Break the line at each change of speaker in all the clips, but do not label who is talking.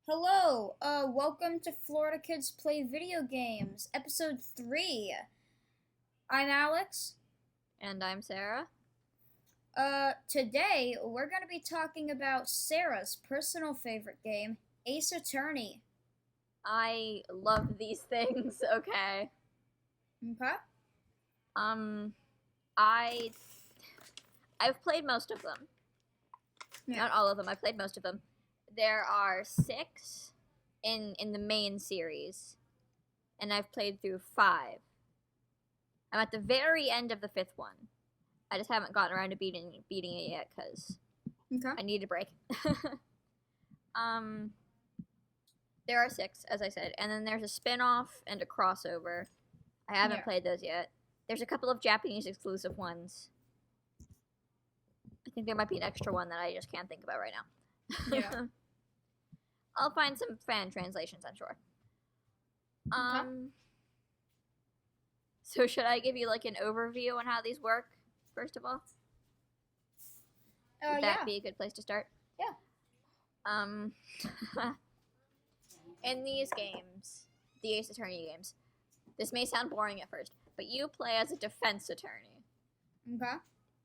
Hello, welcome to Florida Kids Play Video Games, episode 3. I'm Alex.
And I'm Sarah.
Today we're going to be talking about Sarah's personal favorite game, Ace Attorney.
I love these things, okay.
Okay?
I've played most of them.
Yeah.
Not all of them, I've played most of them. There are 6 in the main series, and I've played through 5. I'm at the very end of the 5th one. I just haven't gotten around to beating it yet, because
Okay.
I need a break. There are 6, as I said, and then there's a spin-off and a crossover. I haven't played those yet. There's a couple of Japanese exclusive ones. I think there might be an extra one that I just can't think about right now.
Yeah.
I'll find some fan translations, I'm sure. So should I give you like an overview on how these work, first of all? Would that be a good place to start?
Yeah.
In these games, the Ace Attorney games, this may sound boring at first, but you play as a defense attorney
Okay.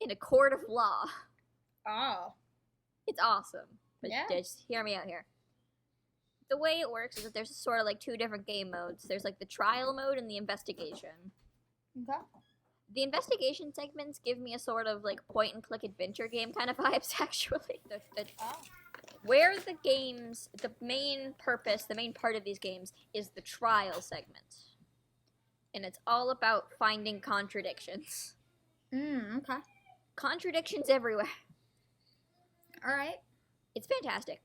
in a court of law.
Oh.
It's awesome. But
Yeah.
just hear me out here. The way it works is that there's sort of like 2 different game modes. There's like the trial mode and the investigation.
Okay.
The investigation segments give me a sort of like point and click adventure game kind of vibes, actually.
Oh.
Where the games, the main purpose, the main part of these games is the trial segment. And it's all about finding contradictions.
Okay.
Contradictions everywhere.
Alright.
It's fantastic.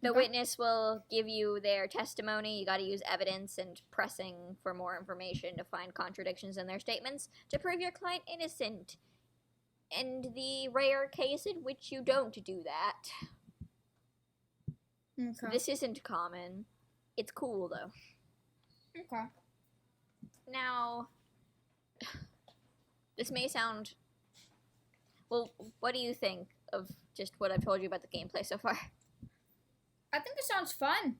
The
Okay.
witness will give you their testimony. You gotta use evidence and pressing for more information to find contradictions in their statements to prove your client innocent. And the rare case in which you don't do that.
Okay.
This isn't common. It's cool, though.
Okay.
Now, this may sound... Well, what do you think of just what I've told you about the gameplay so far?
I think it sounds fun.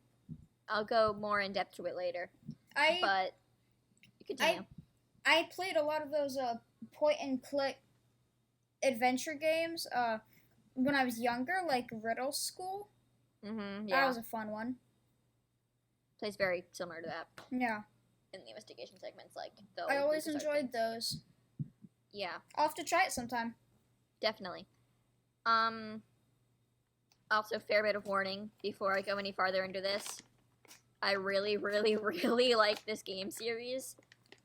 I'll go more in depth to it later. But continue.
I played a lot of those point and click adventure games when I was younger, like Riddle School.
Mm-hmm,
That
yeah.
was a fun one.
Plays very similar to that
Yeah.
in the investigation segments. Like the
I
old
always
LucasArts
enjoyed
games.
those.
Yeah,
I'll have to try it sometime.
definitely. Also, fair bit of warning before I go any farther into this. I really, really, really like this game series,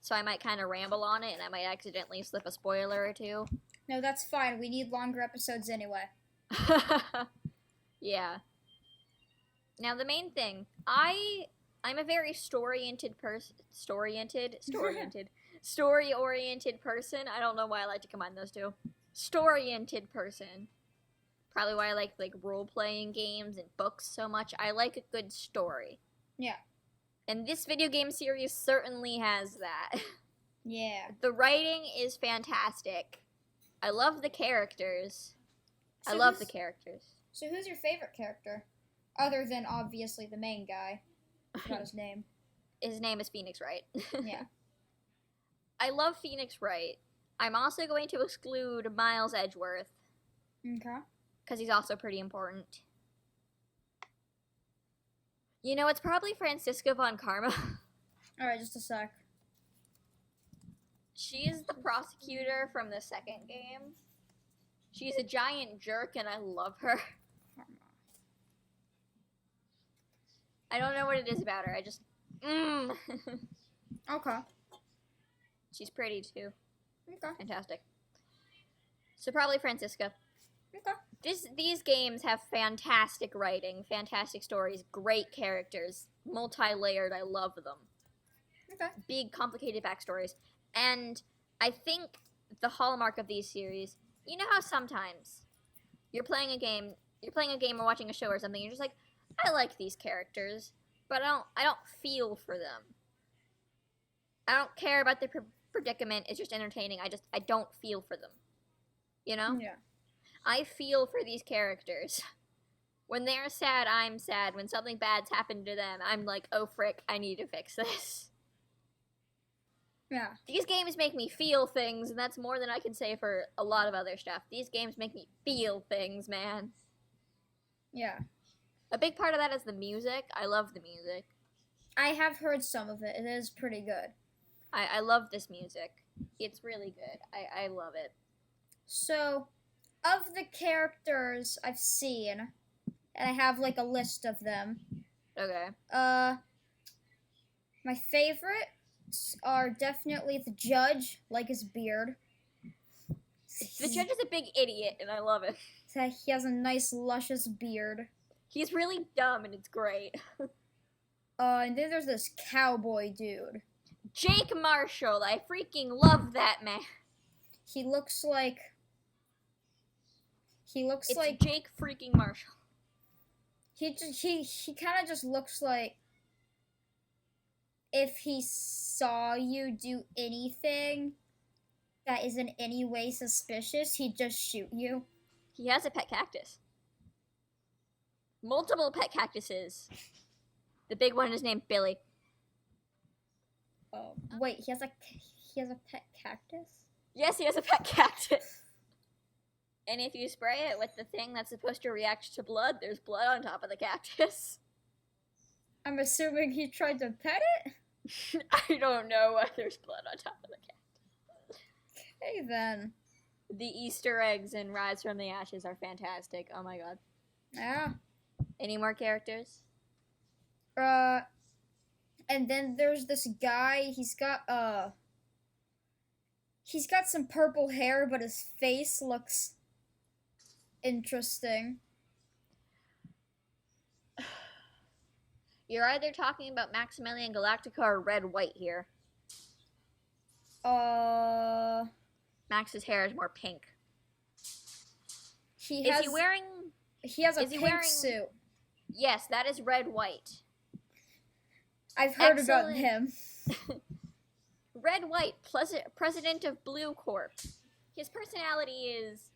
so I might kind of ramble on it, and I might accidentally slip a spoiler or 2.
No, that's fine. We need longer episodes anyway.
Yeah. Now the main thing, I'm a very story-oriented person. Story-oriented person. I don't know why I like to combine those 2. Story-oriented person. Probably why I like role-playing games and books so much. I like a good story.
Yeah.
And this video game series certainly has that.
Yeah.
The writing is fantastic. I love the characters.
So
I love the characters.
So who's your favorite character? Other than, obviously, the main guy. I forgot his name.
His name is Phoenix Wright.
Yeah.
I love Phoenix Wright. I'm also going to exclude Miles Edgeworth,
Okay.
because he's also pretty important. You know, it's probably Franziska von Karma.
Alright, just a sec.
She's the prosecutor from the 2nd game. She's a giant jerk, and I love her. I don't know what it is about her. I just...
Okay.
She's pretty, too.
Okay.
Fantastic. So probably Franziska.
Okay.
These games have fantastic writing, fantastic stories, great characters, multi-layered. I love them.
Okay.
Big, complicated backstories. And I think the hallmark of these series, you know how sometimes you're playing a game or watching a show or something, you're just like, I like these characters, but I don't feel for them. I don't care about their predicament. It's just entertaining. I don't feel for them. You know?
Yeah.
I feel for these characters. When they're sad, I'm sad. When something bad's happened to them, I'm like, oh frick, I need to fix this.
Yeah.
These games make me feel things, and that's more than I can say for a lot of other stuff. These games make me feel things, man.
Yeah.
A big part of that is the music. I love the music.
I have heard some of it. It is pretty good.
I love this music. It's really good. I love it.
So, of the characters I've seen, and I have like a list of them.
Okay.
My favorites are definitely the judge, like his beard.
The judge is a big idiot, and I love it.
He has a nice, luscious beard.
He's really dumb, and it's great.
And then there's this cowboy dude.
Jake Marshall. I freaking love that man.
He looks like...
It's
like...
Jake freaking Marshall.
He kind of just looks like... if he saw you do anything that is in any way suspicious, he'd just shoot you.
He has a pet cactus. Multiple pet cactuses. The big one is named Billy.
Wait, he has a pet cactus?
Yes, he has a pet cactus. And if you spray it with the thing that's supposed to react to blood, there's blood on top of the cactus.
I'm assuming he tried to pet it?
I don't know why there's blood on top of the cactus.
Okay, then.
The Easter eggs in Rise from the Ashes are fantastic. Oh my god.
Yeah.
Any more characters?
And then there's this guy, he's got some purple hair, but his face looks interesting.
You're either talking about Maximilian Galactica or Red White here. Max's hair is more pink.
He
is he wearing...
He has a pink suit.
Yes, that is Red White.
I've heard about him.
Red White, president of Blue Corp. His personality is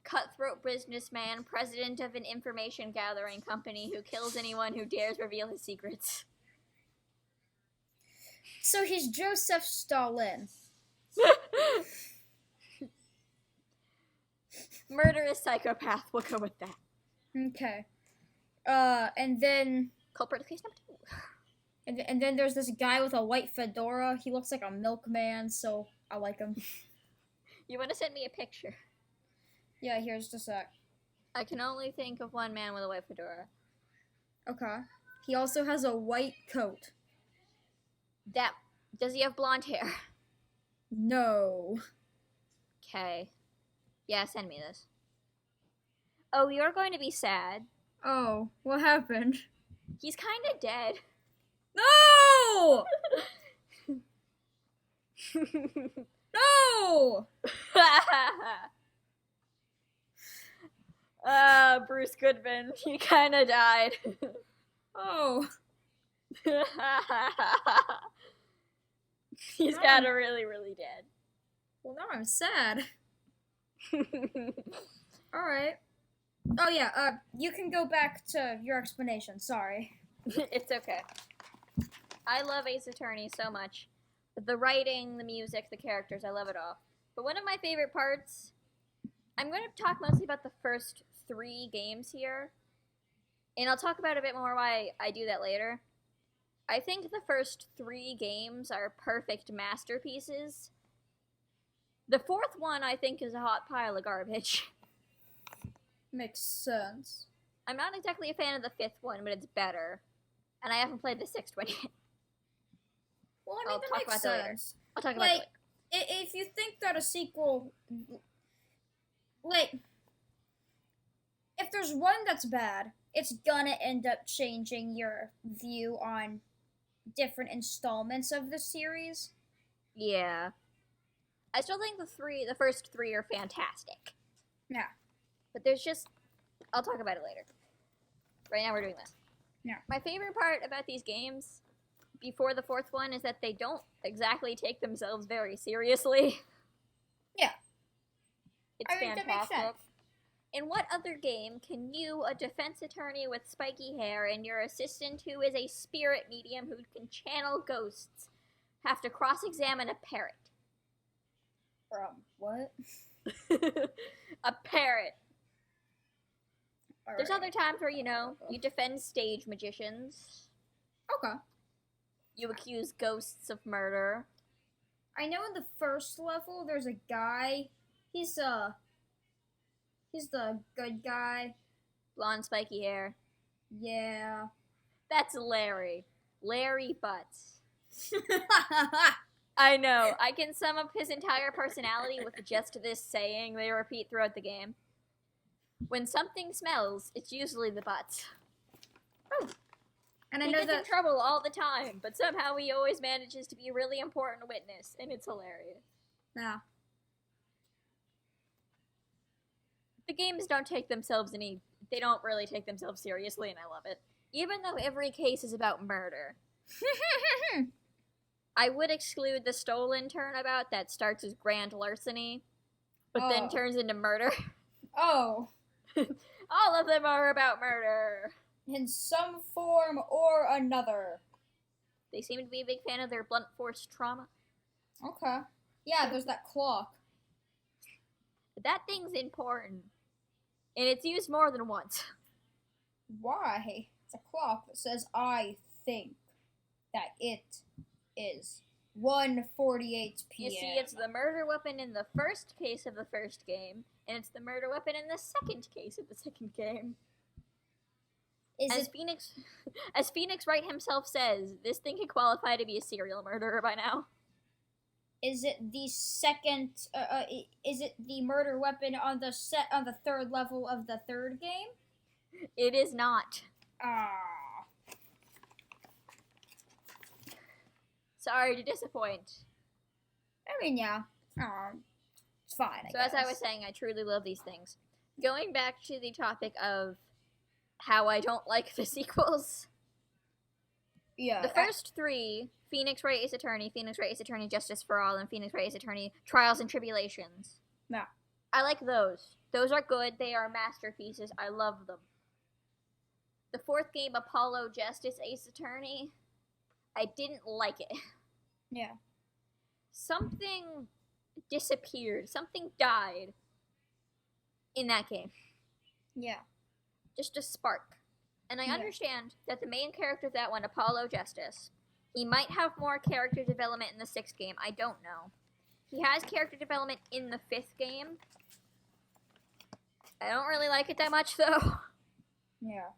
cutthroat businessman, president of an information gathering company who kills anyone who dares reveal his secrets.
So he's Joseph Stalin.
Murderous psychopath, we'll go with that.
Okay. And then...
Culprit case number 2.
And then there's this guy with a white fedora. He looks like a milkman, so I like him.
You want to send me a picture?
Yeah, here's just a sec.
I can only think of one man with a white fedora.
Okay. He also has a white coat.
Does he have blonde hair?
No.
Okay. Yeah, send me this. Oh, you're going to be sad.
Oh, what happened?
He's kind of dead.
No! No!
Bruce Goodman. He kind of died.
Oh.
He's kind of really, really dead.
Well, now I'm sad. Alright. Oh, yeah, you can go back to your explanation. Sorry.
It's okay. I love Ace Attorney so much. The writing, the music, the characters, I love it all. But one of my favorite parts, I'm going to talk mostly about the first 3 games here. And I'll talk about a bit more why I do that later. I think the first 3 games are perfect masterpieces. The 4th one, I think, is a hot pile of garbage.
Makes sense.
I'm not exactly a fan of the 5th one, but it's better. And I haven't played the 6th one yet.
Well, I mean, that makes sense.
I'll talk about it later.
If you think that a sequel... Like, if there's one that's bad, it's gonna end up changing your view on different installments of the series.
Yeah. I still think the first 3 are fantastic.
Yeah.
But there's just... I'll talk about it later. Right now we're doing this.
Yeah.
My favorite part about these games, before the 4th one, is that they don't exactly take themselves very seriously.
Yeah.
It's fantastic.
That makes sense.
In what other game can you, a defense attorney with spiky hair, and your assistant who is a spirit medium who can channel ghosts, have to cross-examine a parrot?
What?
A parrot. There's
Alright.
other times where, you defend stage magicians.
Okay.
You accuse ghosts of murder.
I know in the first level there's a guy. He's the good guy.
Blonde spiky hair.
Yeah.
That's Larry. Larry Butts. I know. I can sum up his entire personality with just this saying they repeat throughout the game. When something smells, it's usually the butts.
And I
He
know
gets in
that
trouble all the time, but somehow he always manages to be a really important witness, and it's hilarious.
yeah.
The games don't really take themselves seriously, and I love it. Even though every case is about murder. I would exclude the stolen turnabout that starts as grand larceny, but then
Oh.
turns into murder.
Oh.
All of them are about murder.
In some form or another.
They seem to be a big fan of their blunt force trauma.
Okay. Yeah, there's that clock.
But that thing's important. And it's used more than once.
Why? It's a clock that says I think that it is 1:48 p.m.
You see, it's the murder weapon in the first case of the first game, and it's the murder weapon in the second case of the second game. As Phoenix Wright himself says, this thing could qualify to be a serial murderer by now.
Is it the second? Is it the murder weapon on the third level of the third game?
It is not.
Ah.
Sorry to disappoint.
I mean, yeah. It's fine.
So as I was saying, I truly love these things. Going back to the topic of how I don't like the sequels.
Yeah.
The first three, Phoenix Wright Ace Attorney, Phoenix Wright Ace Attorney Justice for All, and Phoenix Wright Ace Attorney Trials and Tribulations.
Yeah.
I like those. Those are good. They are masterpieces. I love them. The fourth game, Apollo Justice Ace Attorney, I didn't like it.
Yeah.
Something disappeared. Something died in that game.
Yeah.
Just a spark. And I
Yeah.
understand that the main character of that one, Apollo Justice, he might have more character development in the sixth game. I don't know. He has character development in the fifth game. I don't really like it that much, though.
Yeah.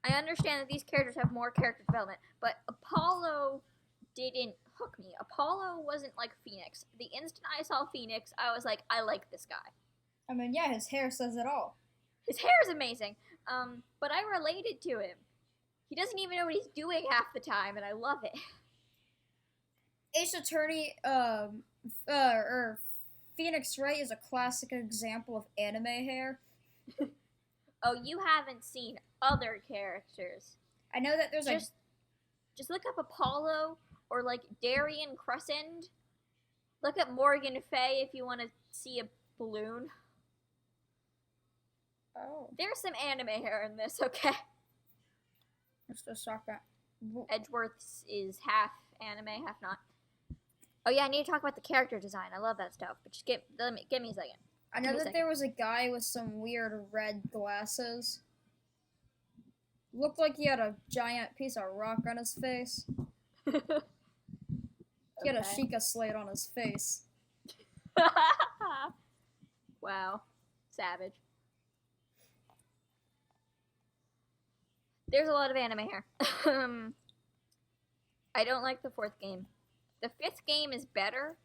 I understand that these characters have more character development, but Apollo didn't hook me. Apollo wasn't like Phoenix. The instant I saw Phoenix, I was like, I like this guy.
I mean, yeah, his hair says it all.
His hair is amazing, but I related to him. He doesn't even know what he's doing half the time, and I love it.
Ace Attorney, Phoenix Wright is a classic example of anime hair.
Oh, you haven't seen other characters.
I know that there's
Just look up Apollo or like Darian Crescent. Look up Morgan Fay if you want to see a balloon.
Oh.
There's some anime hair in this, okay?
Just a second.
Edgeworth's is half anime, half not. Oh yeah, I need to talk about the character design. I love that stuff. But just give me a second.
I know that there was a guy with some weird red glasses. Looked like he had a giant piece of rock on his face. He had a
Okay.
Sheikah slate on his face.
Wow. Savage. There's a lot of anime here. I don't like the fourth game. The fifth game is better.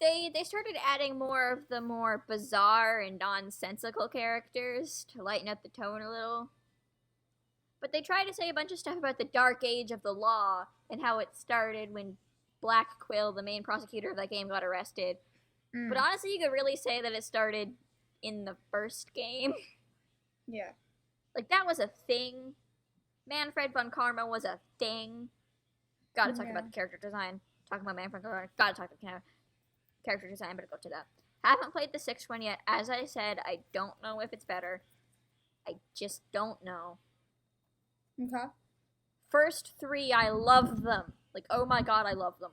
They started adding more of the more bizarre and nonsensical characters to lighten up the tone a little. But they try to say a bunch of stuff about the dark age of the law and how it started when Black Quill, the main prosecutor of that game, got arrested.
Mm.
But honestly, you could really say that it started in the first game.
Yeah.
Like, that was a thing. Manfred von Karma was a thing. Gotta talk
Yeah.
about the character design. Talking about Manfred von Karma. Gotta talk about character design, but I'll go to that. Haven't played the 6th one yet. As I said, I don't know if it's better. I just don't know.
Okay.
First 3, I love them. Like, oh my god, I love them.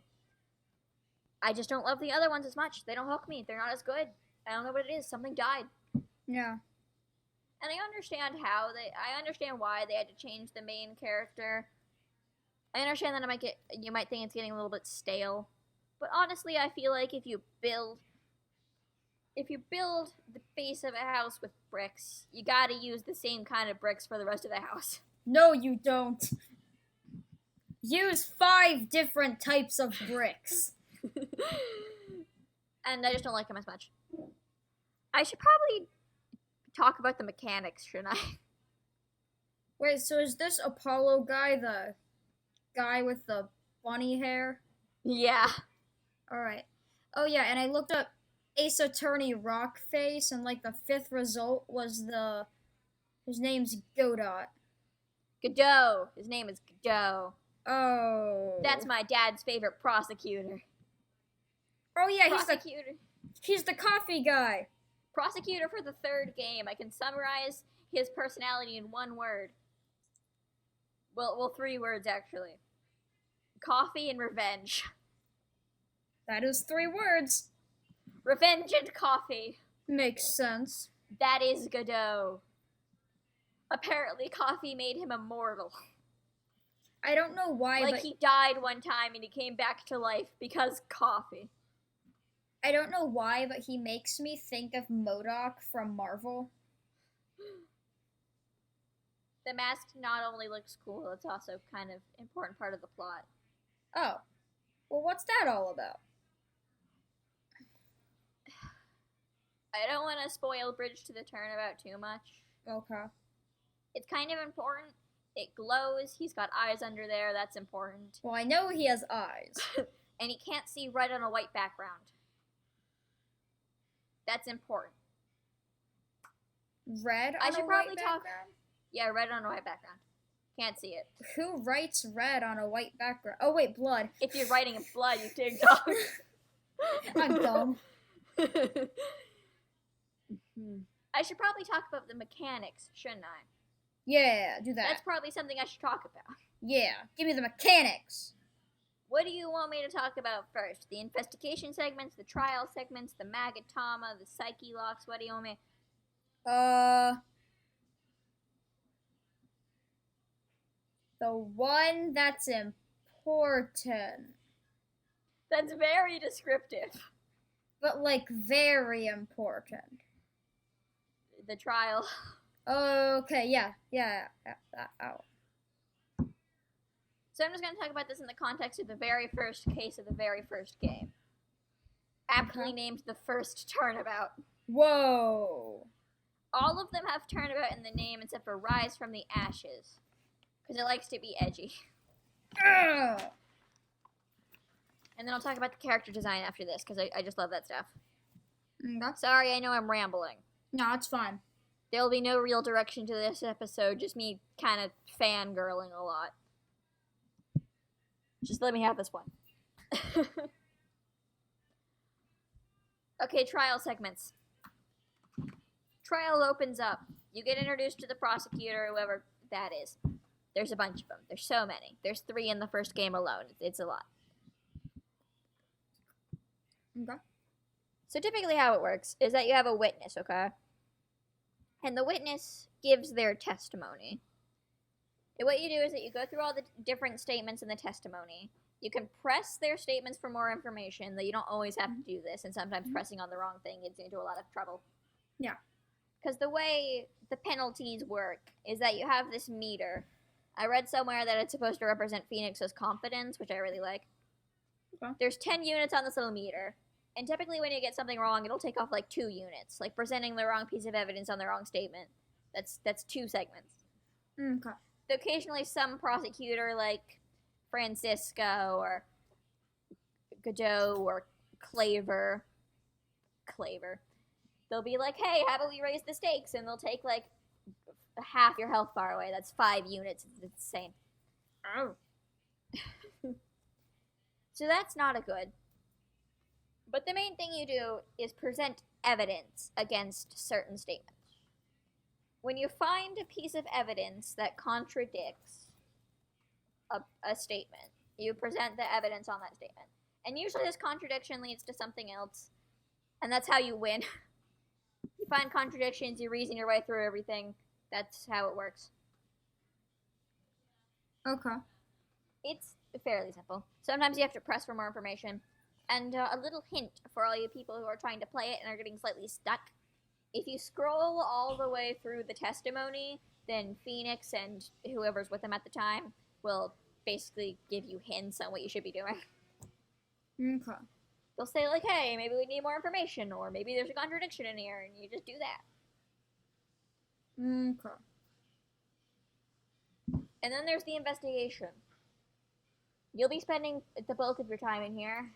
I just don't love the other ones as much. They don't hook me. They're not as good. I don't know what it is. Something died.
Yeah.
And I understand I understand why they had to change the main character. I understand that you might think it's getting a little bit stale. But honestly, I feel like if you build the base of a house with bricks, you gotta use the same kind of bricks for the rest of the house.
No, you don't. Use 5 different types of bricks.
And I just don't like them as much. I should probably talk about the mechanics, shouldn't I?
Wait, so is this Apollo guy the guy with the bunny hair?
Yeah.
Alright. Oh yeah, and I looked up Ace Attorney Rockface, and like the 5th result was his name's Godot.
Godot. His name is Godot.
Oh.
That's my dad's favorite prosecutor.
Oh yeah,
Prosecutor.
he's the coffee guy.
Prosecutor for the 3rd game. I can summarize his personality in 1 word. Well, 3 words actually. Coffee and revenge.
That is 3 words.
Revenge and coffee.
Makes sense.
That is Godot. Apparently, coffee made him immortal.
I don't know why,
Like,
but
he died one time and he came back to life because coffee.
I don't know why, but he makes me think of MODOK from Marvel.
The mask not only looks cool, it's also kind of important part of the plot.
Oh. Well, what's that all about?
I don't want to spoil Bridge to the Turnabout too much.
Okay.
It's kind of important. It glows. He's got eyes under there. That's important.
Well, I know he has eyes.
And he can't see red on a white background. That's important.
Red on
I should
a
probably
white
talk.
background?
Yeah, red on a white background. Can't see it.
Who writes red on a white background? Oh, wait, blood.
If you're writing in blood, you dig dog.
I'm dumb.
I should probably talk about the mechanics, shouldn't I?
Yeah, do that.
That's probably something I should talk about.
Yeah, give me the mechanics.
What do you want me to talk about first? The investigation segments, the trial segments, the Magatama, the Psyche locks? What do you want me?
The one that's important.
That's very descriptive.
But, like, very important.
The trial.
Okay, yeah. Oh.
So I'm just going to talk about this in the context of the very first case of the very first game. Aptly named the first Turnabout.
Whoa.
All of them have Turnabout in the name except for Rise from the Ashes. Because it likes to be edgy.
Ugh.
And then I'll talk about the character design after this, because I just love that stuff.
Okay.
Sorry, I know I'm rambling.
No, it's fine.
There'll be no real direction to this episode, just me kind of fangirling a lot. Just let me have this one. Okay, trial segments. Trial opens up. You get introduced to the prosecutor, whoever that is. There's a bunch of them. There's so many. There's 3 in the first game alone. It's a lot.
Okay.
So typically how it works is that you have a witness, okay? And the witness gives their testimony. And what you do is that you go through all the different statements in the testimony. You can press their statements for more information, though you don't always have to do this, and sometimes pressing on the wrong thing gets you into a lot of trouble.
Yeah.
Because the way the penalties work is that you have this meter. I read somewhere that it's supposed to represent Phoenix's confidence, which I really like.
Okay.
There's 10 units on this little meter. And typically when you get something wrong, it'll take off like 2 units. Like presenting the wrong piece of evidence on the wrong statement. That's 2 segments.
Okay.
Occasionally some prosecutor like Francisco or Godot or Claver, they'll be like, hey, how about we raise the stakes? And they'll take like half your health bar away. That's 5 units. It's insane.
Oh.
So that's not a good. But the main thing you do is present evidence against certain statements. When you find a piece of evidence that contradicts a statement, you present the evidence on that statement. And usually this contradiction leads to something else. And that's how you win. You find contradictions, you reason your way through everything. That's how it works.
Okay.
It's fairly simple. Sometimes you have to press for more information. And a little hint for all you people who are trying to play it and are getting slightly stuck. If you scroll all the way through the testimony, then Phoenix and whoever's with him at the time will basically give you hints on what you should be doing.
Okay.
They'll say, like, hey, maybe we need more information, or maybe there's a contradiction in here, and you just do that.
Okay.
And then there's the investigation. You'll be spending the bulk of your time in here.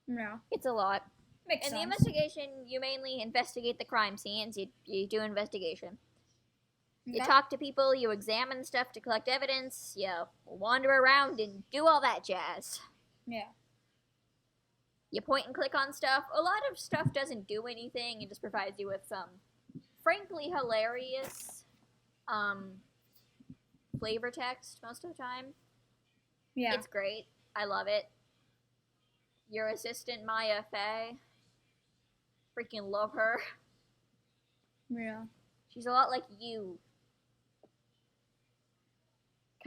Yeah.
It's a lot.
Makes
In
sense.
the investigation, you mainly investigate the crime scenes. You do investigation. You
Okay.
talk to people, you examine stuff to collect evidence, you wander around and do all that jazz.
Yeah.
You point and click on stuff. A lot of stuff doesn't do anything, it just provides you with some frankly hilarious flavor text most of the time.
Yeah.
It's great. I love it. Your assistant, Maya Fey. Freaking love her.
Yeah.
She's a lot like you.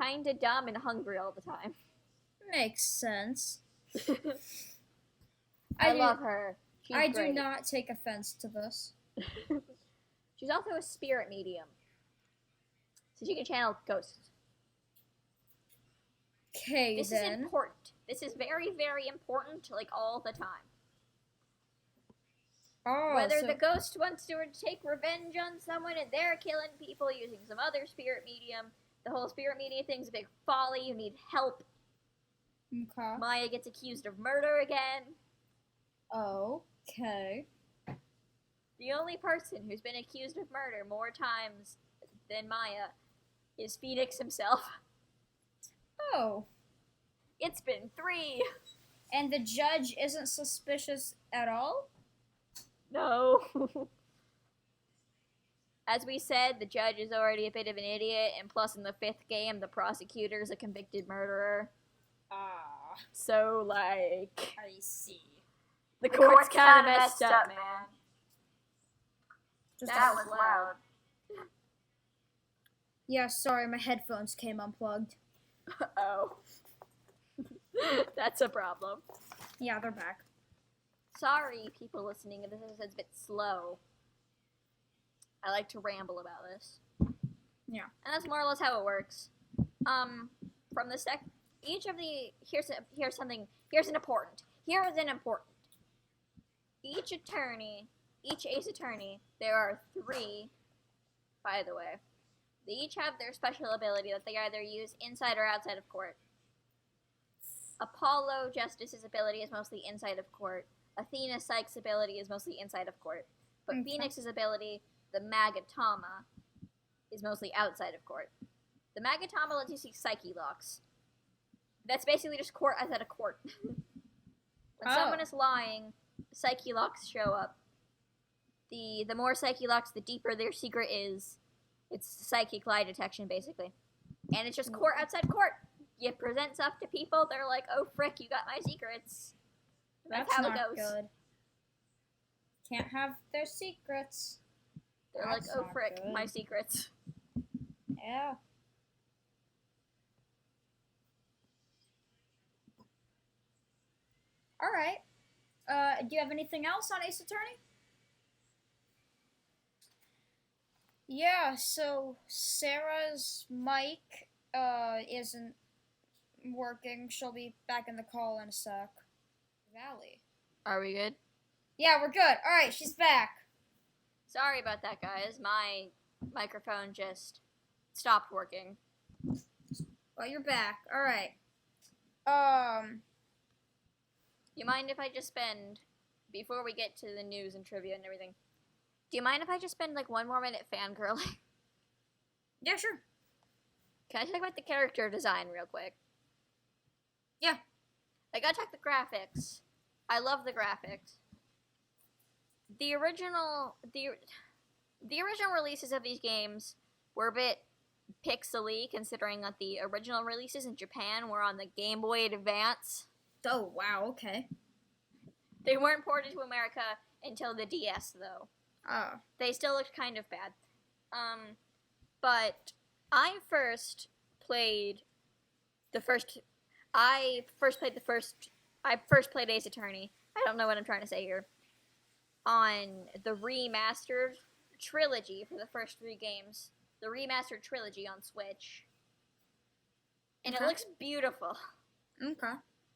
Kinda dumb and hungry all the time.
Makes sense.
I
do-
love her. She's
I
great.
do not take offense to this.
She's also a spirit medium. So she can channel ghosts.
Okay,
This
then.
is important. This is very, very important, like, all the time.
Oh,
Whether
so-
the ghost wants to take revenge on someone and they're killing people using some other spirit medium, the whole spirit medium thing's a big folly. You need help.
Okay.
Maya gets accused of murder again.
Okay.
The only person who's been accused of murder more times than Maya is Phoenix himself.
Oh.
It's been 3.
And the judge isn't suspicious at all?
No. As we said, the judge is already a bit of an idiot, and plus in the 5th game, the prosecutor's a convicted murderer.
Ah,
So, like,
I see.
the court's kind of messed up, man.
Just
That was loud.
Yeah, sorry, my headphones came unplugged.
Oh. That's a problem.
Yeah, they're back.
Sorry, people listening, this episode's a bit slow. I like to ramble about this.
Yeah.
And that's more or less how it works. From the each of the, here's an important. Each ace attorney, there are 3, by the way. They each have their special ability that they either use inside or outside of court. Apollo Justice's ability is mostly inside of court. Athena Psyche's ability is mostly inside of court. But
Okay.
Phoenix's ability, the Magatama, is mostly outside of court. The Magatama lets you see Psyche locks. That's basically just court outside of court. When someone is lying, Psyche locks show up. The more Psyche locks, the deeper their secret is. It's psychic lie detection, basically. And it's just court outside court. You present stuff to people, they're like, oh frick, you got my secrets. That's how
not
it goes.
good. Can't have their secrets.
They're
That's
like, oh
not
frick,
good.
my secrets.
Yeah. Alright. Do you have anything else on Ace Attorney? Yeah, so Sarah's mic isn't working. She'll be back in the call in a sec. Valley.
Are we good?
Yeah, we're good. Alright, she's back.
Sorry about that, guys. My microphone just stopped working.
Well, you're back. Alright.
You mind if I just spend, before we get to the news and trivia and everything, do you mind if I just spend like 1 more minute fangirling?
Yeah, sure.
Can I talk about the character design real quick?
Yeah.
I gotta talk the graphics. I love the graphics. The original releases of these games were a bit pixely, considering that the original releases in Japan were on the Game Boy Advance.
Oh, wow, okay.
They weren't ported to America until the DS, though.
Oh.
They still looked kind of bad. But I first played Ace Attorney. I don't know what I'm trying to say here. On the remastered trilogy for the first 3 games. The remastered trilogy on Switch. And
Okay.
it looks beautiful.
Okay.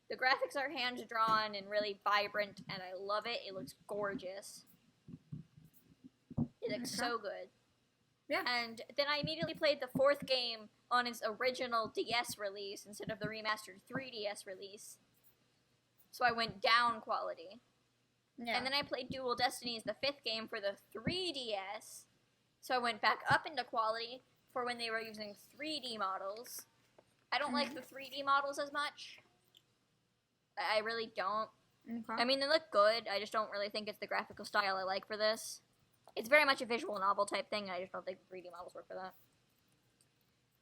The graphics are hand-drawn and really vibrant, and I love it. It looks gorgeous. It looks
Okay.
so good.
Yeah.
And then I immediately played the 4th game on its original DS release instead of the remastered 3DS release. So I went down quality.
Yeah.
And then I played Dual Destinies, the 5th game, for the 3DS. So I went back up into quality for when they were using 3D models. I don't like the 3D models as much. I really don't.
Okay.
I mean, they look good. I just don't really think it's the graphical style I like for this. It's very much a visual novel type thing. I just don't think the 3D models work for that.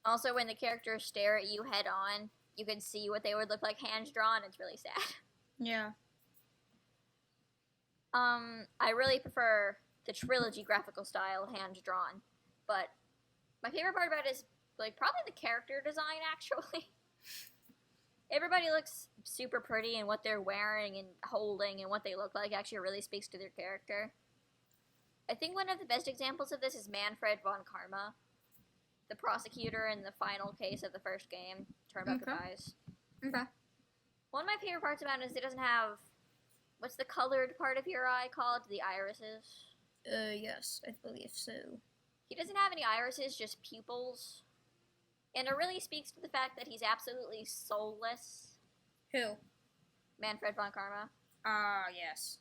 Also, when the characters stare at you head on, you can see what they would look like hand drawn. It's really sad.
Yeah.
I really prefer the trilogy graphical style hand drawn, but my favorite part about it is like probably the character design. Actually, everybody looks super pretty, and what they're wearing and holding and what they look like actually really speaks to their character. I think one of the best examples of this is Manfred von Karma, the prosecutor in the final case of the first game, Turbo Eyes.
Okay.
One of my favorite parts about it is it doesn't have, what's the colored part of your eye called? The irises?
Yes, I believe so.
He doesn't have any irises, just pupils. And it really speaks to the fact that he's absolutely soulless.
Who?
Manfred von Karma.
Yes.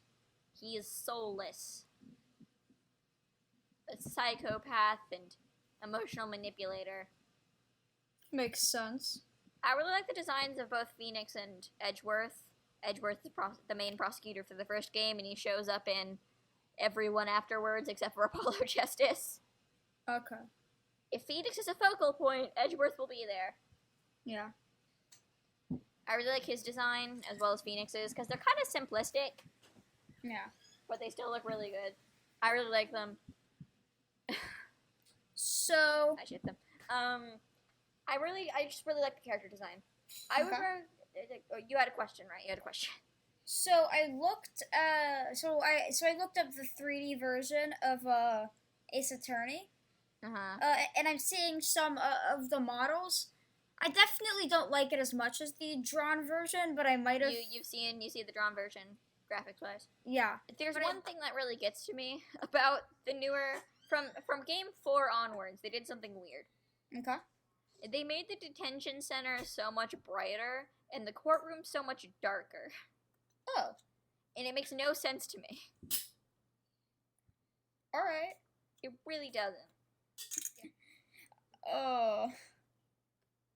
He is soulless. A psychopath and emotional manipulator.
Makes sense.
I really like the designs of both Phoenix and Edgeworth. Edgeworth is the main prosecutor for the first game, and he shows up in every one afterwards except for Apollo Justice.
Okay.
If Phoenix is a focal point, Edgeworth will be there.
Yeah.
I really like his design as well as Phoenix's because they're kind of simplistic,
Yeah.
but they still look really good. I really like them.
So,
I ship them. I just really like the character design. I would. You had a question, right? You had a question.
so I looked. So I looked up the 3D version of Ace Attorney. And I'm seeing some of the models. I definitely don't like it as much as the drawn version, but I might have.
You see the drawn version, graphics wise.
Yeah.
There's
But
one thing that really gets to me about the newer from game 4 onwards. They did something weird.
Okay.
They made the detention center so much brighter and the courtroom so much darker.
Oh.
And it makes no sense to me.
All right.
It really doesn't.
Oh.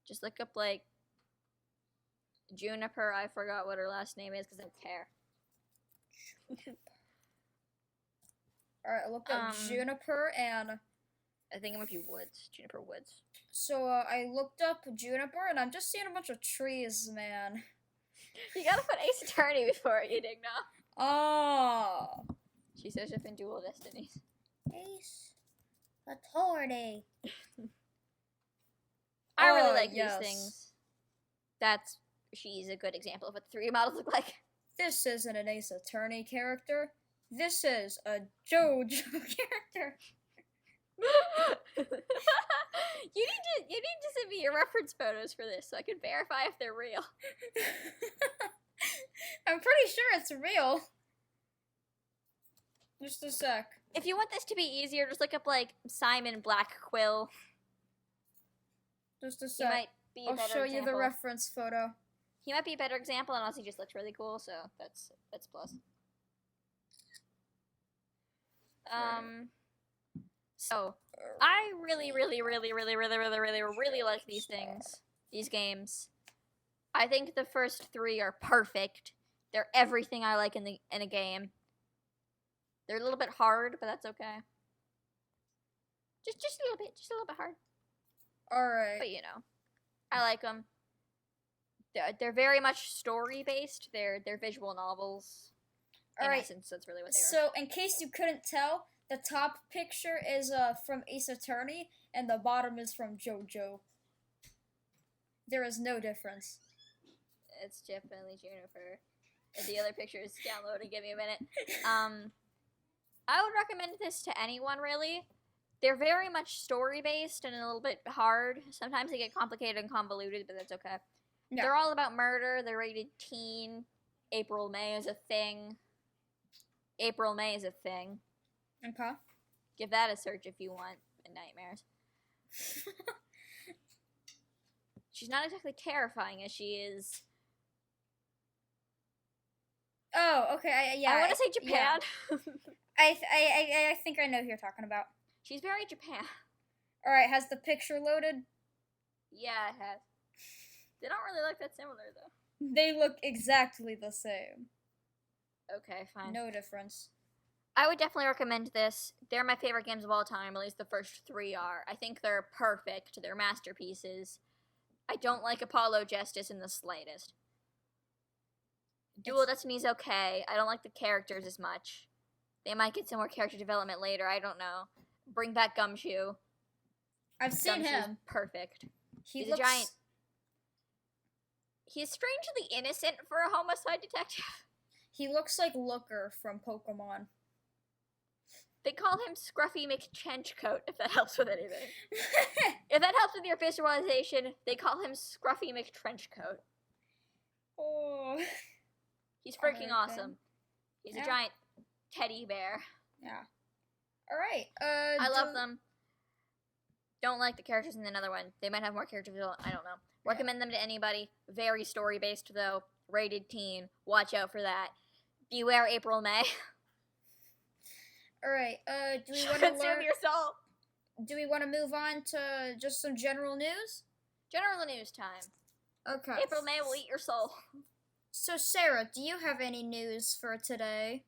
Just look up like Juniper. I forgot what her last name is because I don't care.
All right. I looked up Juniper, and
I think it might be Woods. Juniper Woods.
so I looked up Juniper, and I'm just seeing a bunch of trees, man.
You gotta put Ace Attorney before it, you Digna.
Oh.
She shows up in Dual Destinies.
Ace Attorney.
I really
Oh,
like
yes.
these things. She's a good example of what the 3 models look like.
This isn't an Ace Attorney character. This is a JoJo character.
You need to send me your reference photos for this so I can verify if they're real.
I'm pretty sure it's real. Just a sec.
If you want this to be easier, just look up like Simon Black Quill.
Just a
He
sec.
might be a
I'll
better
show you the
example.
reference photo.
He might be a better example, and also he just looks really cool, so that's plus. So I really like these things, these games. I think the first 3 are perfect. They're everything I like in a game. They're a little bit hard, but that's okay. Just a little bit hard.
All right.
But I like them. They're very much story based. They're visual novels.
All
in
right.
essence, that's really what they are.
So, in case you couldn't tell, the top picture is from Ace Attorney, and the bottom is from JoJo. There is no difference.
It's definitely Juniper. And the other picture is downloading. Give me a minute. I would recommend this to anyone, really. They're very much story based and a little bit hard. Sometimes they get complicated and convoluted, but that's okay.
Yeah.
They're all about murder. They're rated teen. April May is a thing.
Okay.
Give that a search if you want nightmares. She's not exactly terrifying as she is.
Oh, okay.
I want to say Japan.
Yeah. I think I know who you're talking about.
She's very Japan.
All right, has the picture loaded?
Yeah, it has. They don't really look that similar, though.
They look exactly the same.
Okay, fine.
No difference.
I would definitely recommend this. They're my favorite games of all time, at least the first 3 are. I think they're perfect. They're masterpieces. I don't like Apollo Justice in the slightest. Dual Destiny's okay. I don't like the characters as much. They might get some more character development later, I don't know. Bring back Gumshoe.
I've seen
Gumshoe's
him.
perfect.
He's
a giant. He's strangely innocent for a homicide detective.
He looks like Looker from Pokemon.
They call him Scruffy McChenchcoat, if that helps with anything. If that helps with your visualization, they call him Scruffy McTrenchcoat.
Oh.
He's freaking
Alright,
awesome. He's
Yeah.
a giant teddy bear.
Yeah. All right.
I love them. Don't like the characters in another one. They might have more character development. I don't know. Recommend them to anybody. Very story based though. Rated teen. Watch out for that. Beware April May.
All right. Do we want to
Consume
learn?
your soul.
Do we want to move on to just some general news?
General news time.
Okay.
April May will eat your soul.
So Sarah, do you have any news for today?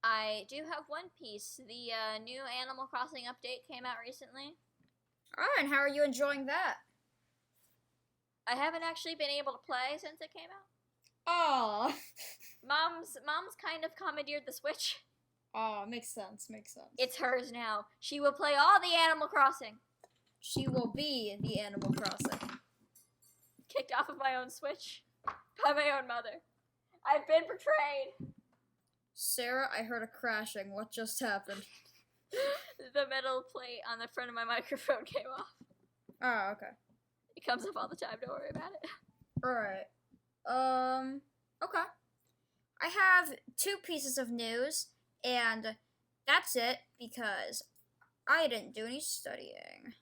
I do have one piece. The new Animal Crossing update came out recently.
Ah, and how are you enjoying that?
I haven't actually been able to play since it came out.
Oh.
Mom's kind of commandeered the Switch.
Oh, makes sense. Makes sense.
It's hers now. She will play all the Animal Crossing.
She will be the Animal Crossing.
Kicked off of my own Switch by my own mother. I've been betrayed.
Sarah, I heard a crashing. What just happened?
The metal plate on the front of my microphone came off.
Oh, okay.
It comes up all the time. Don't worry about it.
Alright. Okay. I have 2 pieces of news, and that's it because I didn't do any studying.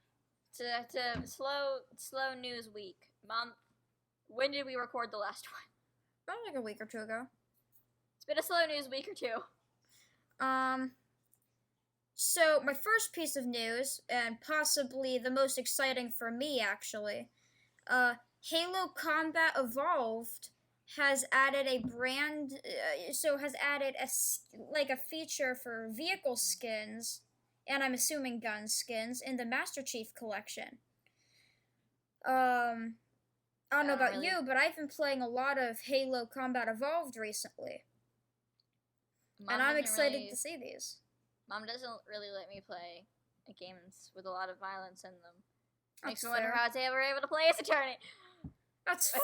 It's a slow news week. Mom, when did we record the last one?
About like a week or 2 ago.
It's been a slow news week or 2.
So my first piece of news, and possibly the most exciting for me actually, Halo Combat Evolved has added a a feature for vehicle skins, and I'm assuming gun skins, in the Master Chief Collection. I don't know about
really.
you, but I've been playing a lot of Halo Combat Evolved recently, and I'm excited to see these.
Mom doesn't really let me play games with a lot of violence in them. Makes
That's
me wonder
fair.
how I was ever able to play Ace Attorney.
That's
And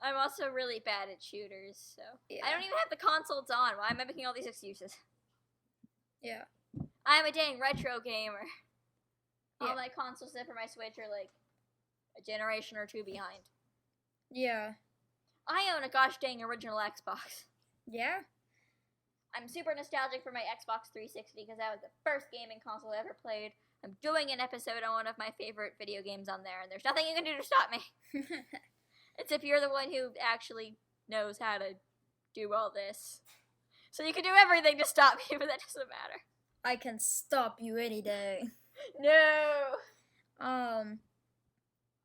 I'm also really bad at shooters, so
Yeah.
I don't even have the consoles on. Why am I making all these excuses?
Yeah.
I'm a dang retro gamer.
Yeah.
All my consoles except for my Switch are like a generation or 2 behind.
Yeah.
I own a gosh dang original Xbox.
Yeah?
I'm super nostalgic for my Xbox 360 because that was the first gaming console I ever played. I'm doing an episode on one of my favorite video games on there, and there's nothing you can do to stop me. It's if you're the one who actually knows how to do all this. So you can do everything to stop me, but that doesn't matter.
I can stop you any day.
No!
Um,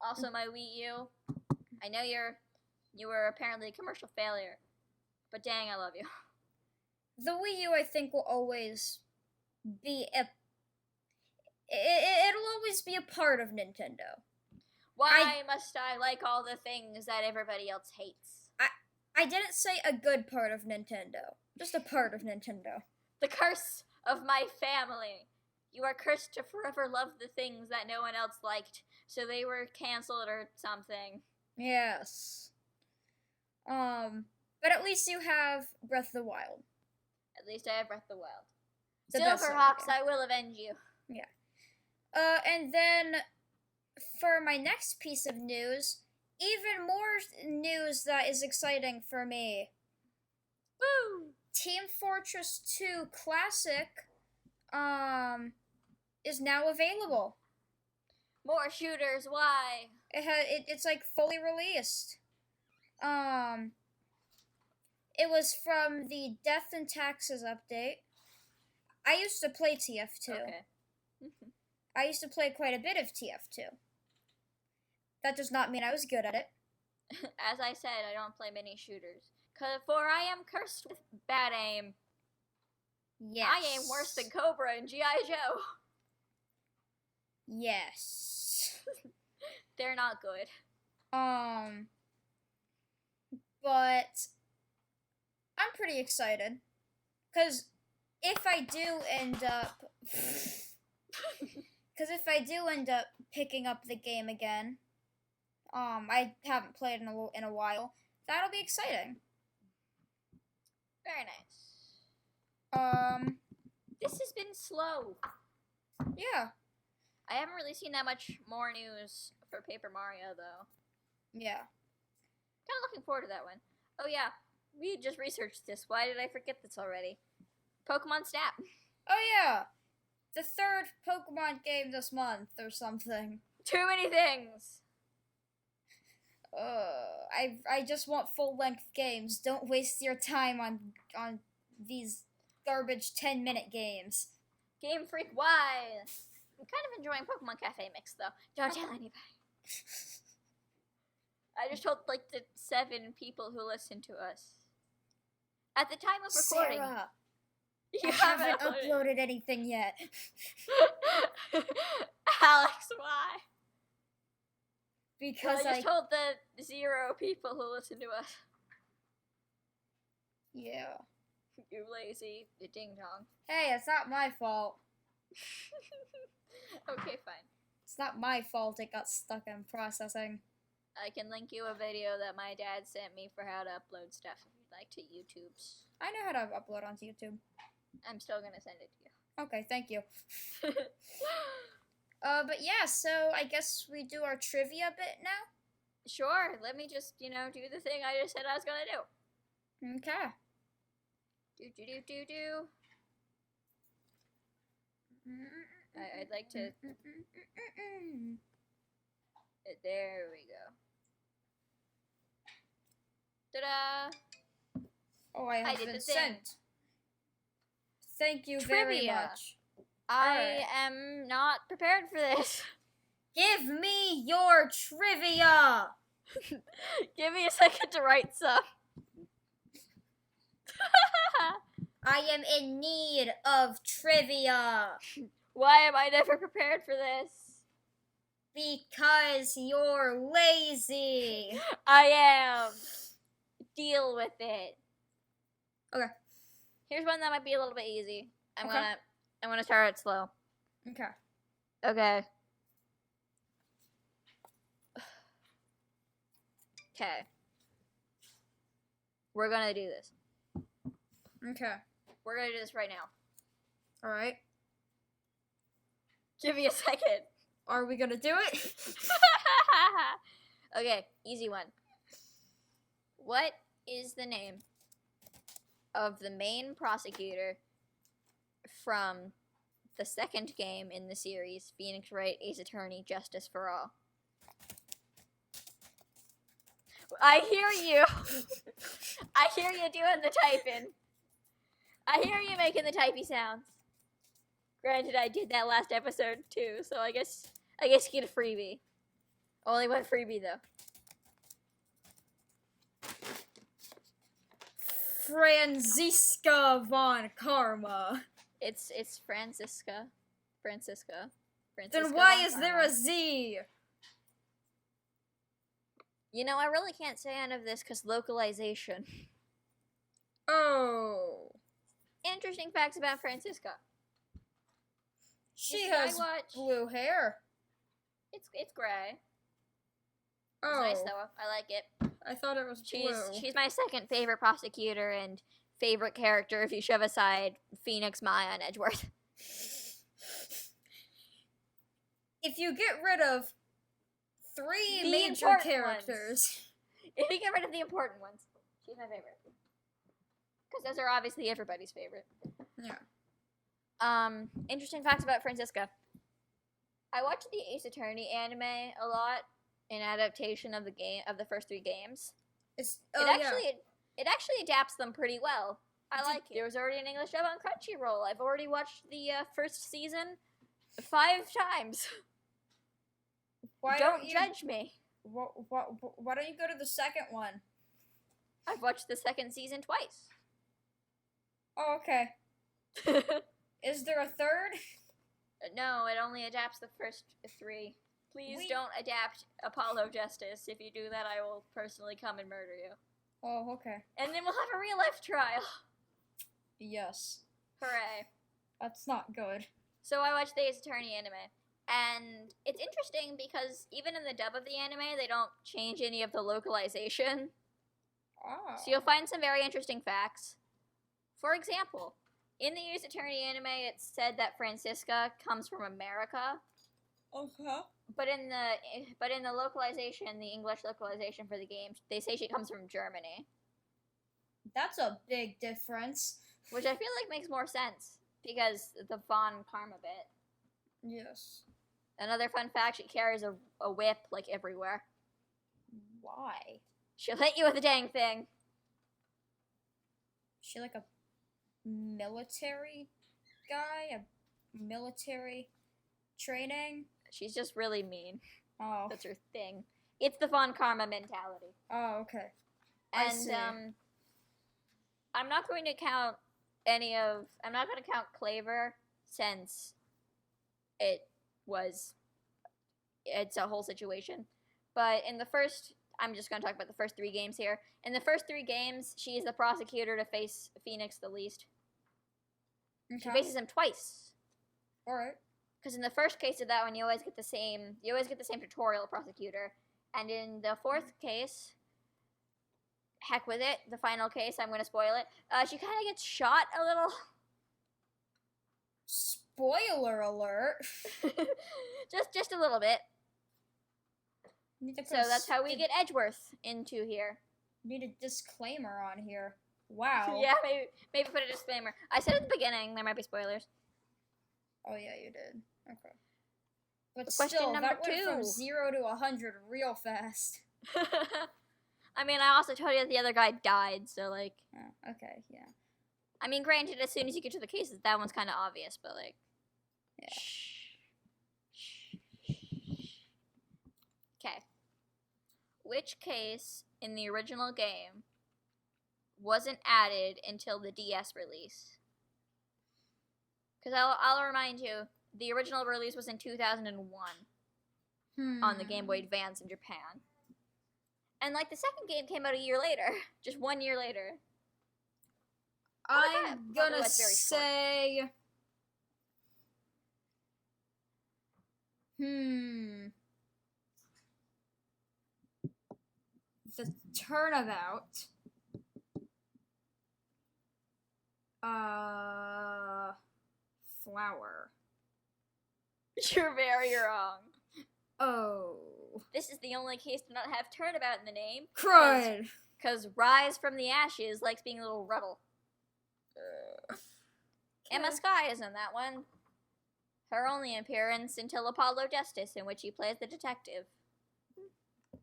Also, my Wii U. I know you're You were apparently a commercial failure. But dang, I love you.
The Wii U, I think, will always be it'll always be a part of Nintendo.
Why must I like all the things that everybody else hates?
I didn't say a good part of Nintendo. Just a part of Nintendo.
The curse of my family. You are cursed to forever love the things that no one else liked, so they were canceled or something.
Yes. But at least you have Breath of the Wild.
At least I have Breath of the Wild.
The best
Silverhawks,
selling
I will avenge you.
game. Yeah. And then for my next piece of news, even more news that is exciting for me.
Woo!
Team Fortress 2 Classic is now available.
More shooters, why?
It's like fully released. It was from the Death and Taxes update. I used to play TF2.
Okay.
I used to play quite a bit of TF2. That does not mean I was good at it.
As I said, I don't play many shooters. For I am cursed with bad aim.
Yes.
I aim worse than Cobra and G.I. Joe.
Yes.
They're not good.
But I'm pretty excited. Because if I do end up... picking up the game again, I haven't played in a while, that'll be exciting.
Very nice. This has been slow.
Yeah.
I haven't really seen that much more news for Paper Mario, though.
Yeah.
Kind of looking forward to that one. Oh, yeah. We just researched this. Why did I forget this already? Pokemon Snap.
Oh, yeah. The third Pokemon game this month or something.
Too many things.
I just want full-length games. Don't waste your time on these garbage 10-minute games.
Game Freak, why? I'm kind of enjoying Pokemon Cafe Mix, though. Don't tell anybody. I just told, like, the 7 people who listen to us. At the time of recording.
Sarah,
You
I haven't uploaded anything yet.
Alex, why?
Because
I just told the 0 people who listen to us.
Yeah.
You lazy ding dong.
Hey, it's not my fault.
Okay, fine.
It's not my fault it got stuck in processing.
I can link you a video that my dad sent me for how to upload stuff if you'd like to YouTube's.
I know how to upload onto YouTube.
I'm still gonna send it to you.
Okay, thank you. But yeah, so I guess we do our trivia bit now?
Sure, let me just, do the thing I just said I was gonna do.
Okay.
Do. I'd like to... There we go. Ta-da!
Oh, I have
did
been
the thing.
sent. Thank you very
Trivia.
much.
I am not prepared for this.
Give me your trivia!
Give me a second to write some.
I am in need of trivia.
Why am I never prepared for this?
Because you're lazy.
I am. Deal with it.
Okay.
Here's one that might be a little bit easy. I'm
Okay.
gonna start it slow.
Okay.
Okay. Okay. We're gonna do this.
Okay.
We're gonna do this right now.
Alright.
Give me a second.
Are we gonna do it?
Okay, easy one. What is the name of the main prosecutor from the second game in the series, Phoenix Wright Ace Attorney Justice for All? I hear you. I hear you doing the typing. I hear you making the typey sounds. Granted, I did that last episode too, so I guess you get a freebie. Only one freebie though.
Franziska von Karma.
It's Francisca. Francisca.
Then why
von
is there
Karma.
a Z?
You know, I really can't say any of this because localization.
Oh.
Interesting facts about Francisca.
She
You see,
has
I watch.
blue hair.
It's gray.
Oh.
It's nice though. I like it.
I thought it was blue.
She's my second favorite prosecutor and favorite character if you shove aside Phoenix, Maya, and Edgeworth.
If you get rid of three
The
major
important
characters.
If you get rid of the important ones, she's my favorite. Because those are obviously everybody's favorite.
Yeah.
Interesting facts about Francisca. I watched the Ace Attorney anime a lot in adaptation of the first 3 games.
It's
It actually adapts them pretty well. I like it. There was already an English dub on Crunchyroll. I've already watched the first season 5 times.
Why
Don't
you,
judge me.
Why don't you go to the second one?
I've watched the second season twice.
Oh, okay. Is there a third?
No, it only adapts the first 3. Please don't adapt Apollo Justice. If you do that, I will personally come and murder you.
Oh, okay.
And then we'll have a real life trial.
Yes.
Hooray.
That's not good.
So I watched the Ace Attorney anime. And it's interesting because even in the dub of the anime, they don't change any of the localization.
Oh.
So you'll find some very interesting facts. For example, in the Ace Attorney anime, it's said that Francisca comes from America.
Okay.
But in the localization, the English localization for the game, they say she comes from Germany.
That's a big difference.
Which I feel like makes more sense because the Von Karma bit.
Yes.
Another fun fact, she carries a whip like everywhere.
Why?
She'll hit you with a dang thing.
Is she like a military guy? A military training?
She's just really mean.
Oh.
That's her thing. It's the Von Karma mentality.
Oh, okay.
And
I see.
I'm not going to count Claver since it's a whole situation. But in the first, I'm just going to talk about the first 3 games here. In the first 3 games, she is the prosecutor to face Phoenix the least.
Okay.
She faces him twice.
Alright.
Because in the first case of that one, you always get the same tutorial prosecutor. And in the 4th case, heck with it, the final case, I'm going to spoil it, she kind of gets shot a little.
Spoiler alert.
just a little bit.
Need to put
So that's how we get Edgeworth into here.
Need a disclaimer on here. Wow.
Yeah, maybe put a disclaimer. I said at the beginning there might be spoilers.
Oh yeah, you did. Okay. But
Question
still,
number
that went
2.
from 0 to 100 real fast.
I mean, I also told you that the other guy died, so like.
Oh, okay, yeah.
I mean, granted, as soon as you get to the cases, that one's kind of obvious, but like.
Yeah.
Okay. Which case in the original game wasn't added until the DS release? Because I'll remind you, the original release was in 2001 on the Game Boy Advance in Japan. And like the second game came out a year later, just 1 year later.
I'm gonna
that's very short.
say. The turnabout. Flower.
You're very wrong.
Oh.
This is the only case to not have turnabout in the name.
Crud.
Because Rise from the Ashes likes being a little rebel. Emma Sky is in that one. Her only appearance until Apollo Justice, in which he plays the detective.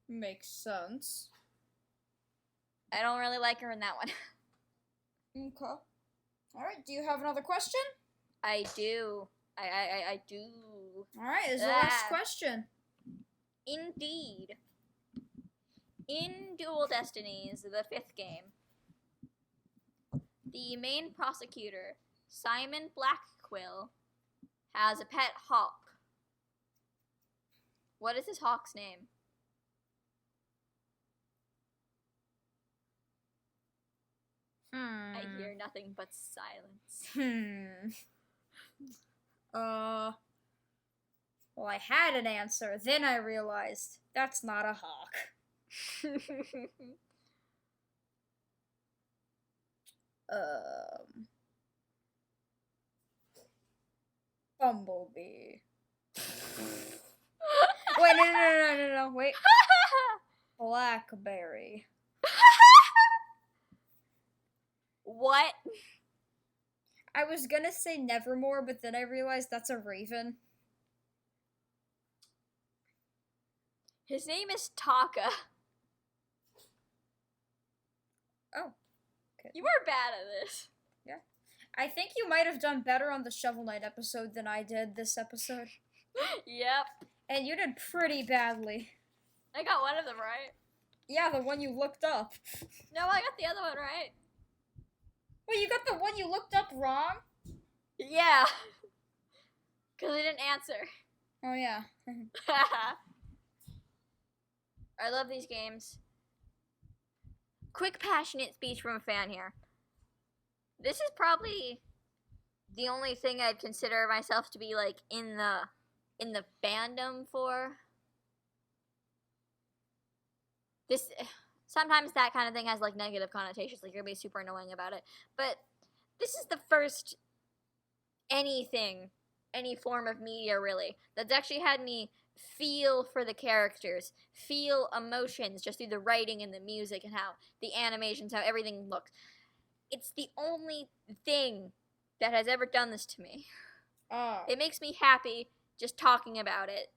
Makes sense.
I don't really like her in that one.
Okay. Alright, do you have another question?
I do. I do.
Alright, this is the last question.
Indeed. In Dual Destinies, the 5th game, The main prosecutor, Simon Blackquill, has a pet hawk. What is his hawk's name? I hear nothing but silence.
Well, I had an answer. Then I realized that's not a hawk. Bumblebee. Wait, no, wait. Blackberry.
What?
I was gonna say Nevermore, but then I realized that's a raven.
His name is Taka.
Oh. Okay.
You were bad at this.
Yeah. I think you might have done better on the Shovel Knight episode than I did this episode.
Yep.
And you did pretty badly.
I got one of them right.
Yeah, the one you looked up.
No, I got the other one right.
Wait, you got the one you looked up wrong?
Yeah. Because I didn't answer.
Oh, yeah.
I love these games. Quick, passionate speech from a fan here. This is probably the only thing I'd consider myself to be like in the fandom for. This sometimes that kind of thing has like negative connotations, like you're gonna be super annoying about it. But this is the first anything, any form of media really, that's actually had me feel for the characters, feel emotions just through the writing and the music and how the animations, how everything looks. It's the only thing that has ever done this to me.
Oh.
It makes me happy just talking about it.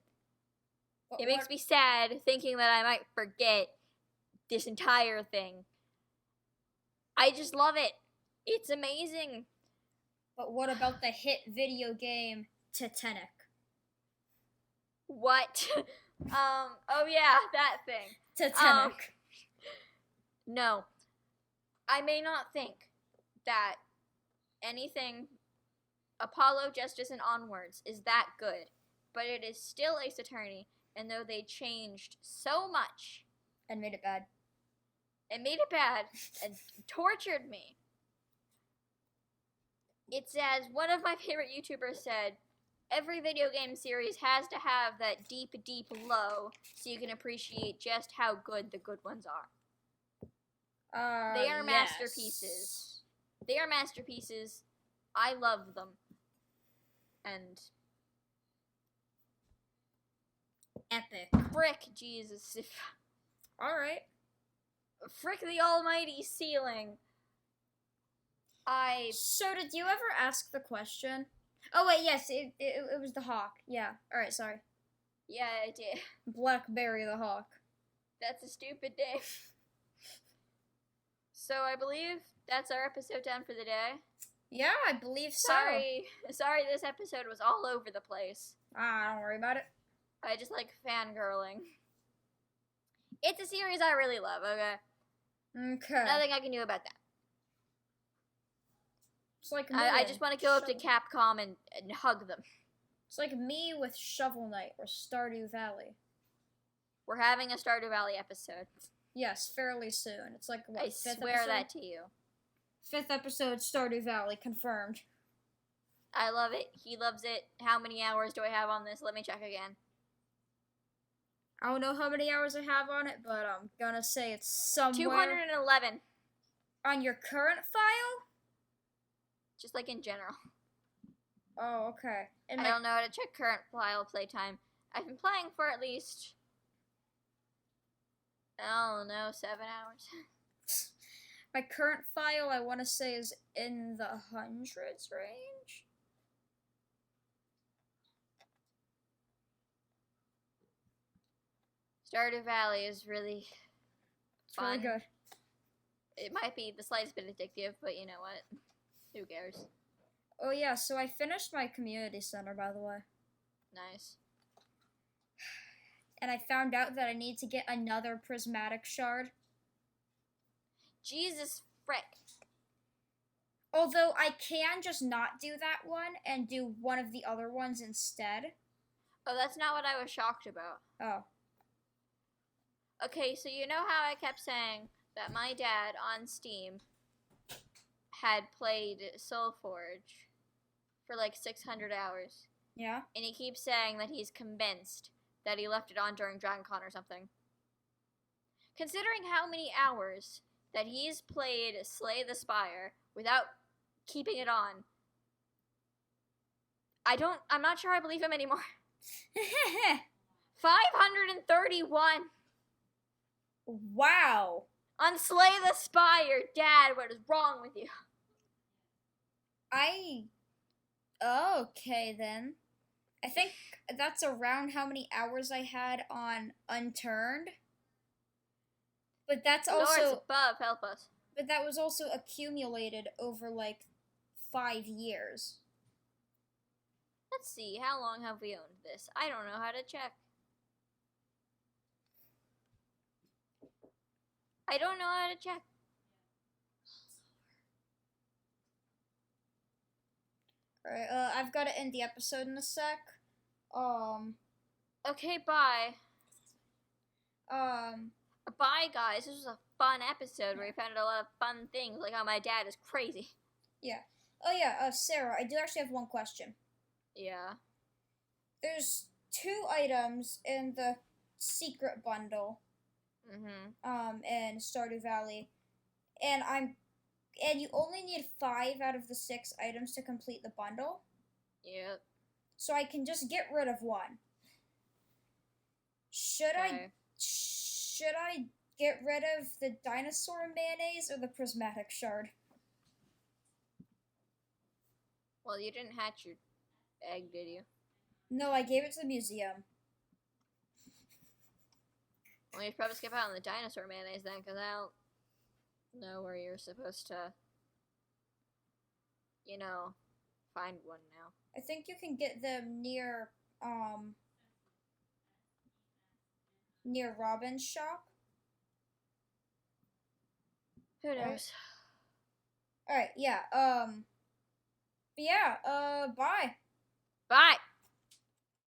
It makes me sad thinking that I might forget this entire thing. I just love it. It's amazing.
But what about the hit video game Titanic?
What? Oh yeah, that thing.
Titanic.
No. I may not think that anything Apollo, Justice, and Onwards is that good, but it is still Ace Attorney, and though they changed so much
And made it bad.
and made it bad and tortured me, it's as one of my favorite YouTubers said, every video game series has to have that deep, deep low so you can appreciate just how good the good ones are. They are masterpieces. They are masterpieces. I love them. And
Epic.
frick Jesus.
Alright.
Frick the almighty ceiling.
So did you ever ask the question? Oh wait, yes, it was the hawk. Yeah. Alright, sorry.
Yeah, I did.
Blackberry the hawk.
That's a stupid name. So I believe that's our episode done for the day.
Yeah, I believe so.
Sorry this episode was all over the place.
Don't worry about it.
I just like fangirling. It's a series I really love, okay?
Okay.
Nothing I can do about that.
It's like
I just want to go up to Capcom and hug them.
It's like me with Shovel Knight or Stardew Valley.
We're having a Stardew Valley episode.
Yes, fairly soon. It's like what?
I
fifth
swear
episode?
that to you.
5th episode, Stardew Valley, confirmed.
I love it. He loves it. How many hours do I have on this? Let me check again.
I don't know how many hours I have on it, but I'm gonna say it's somewhere
211.
on your current file.
Just like in general.
Oh, okay. And
I don't know how to check current file playtime. I've been playing for at least, I don't know, 7 hours.
my current file, I want to say, is in the hundreds range.
Stardew Valley is really
It's really
fun.
good.
It might be the slightest bit addictive, but you know what? Who cares?
Oh yeah, so I finished my community center, by the way.
Nice.
And I found out that I need to get another prismatic shard.
Jesus frick.
Although I can just not do that one and do one of the other ones instead.
Oh, that's not what I was shocked about.
Oh.
Okay, so you know how I kept saying that my dad on Steam had played Soulforge for like 600 hours?
Yeah?
And he keeps saying that he's convinced that he left it on during DragonCon or something. Considering how many hours that he's played Slay the Spire without keeping it on, I'm not sure I believe him anymore. 531
Wow.
on Slay the Spire. Dad, what is wrong with you?
Okay then. I think that's around how many hours I had on Unturned. But that's
Lords
also
above, help us.
but that was also accumulated over like 5 years.
Let's see, how long have we owned this? I don't know how to check. I don't know how to check.
Alright, I've got to end the episode in a sec.
Okay, bye.
Um,
Bye, guys. This was a fun episode where we found out a lot of fun things, like how my dad is crazy.
yeah. Oh yeah, Sarah, I do actually have one question.
Yeah.
There's 2 items in the secret bundle, in Stardew Valley, and you only need 5 out of the 6 items to complete the bundle.
Yep.
So I can just get rid of one. Should
Okay.
I get rid of the dinosaur mayonnaise or the prismatic shard?
Well, you didn't hatch your egg, did you?
No, I gave it to the museum.
Well, you should probably skip out on the dinosaur mayonnaise then, because I don't know where you're supposed to, find one now.
I think you can get them near Robin's shop.
Who knows?
Alright, yeah, but yeah, bye.
Bye!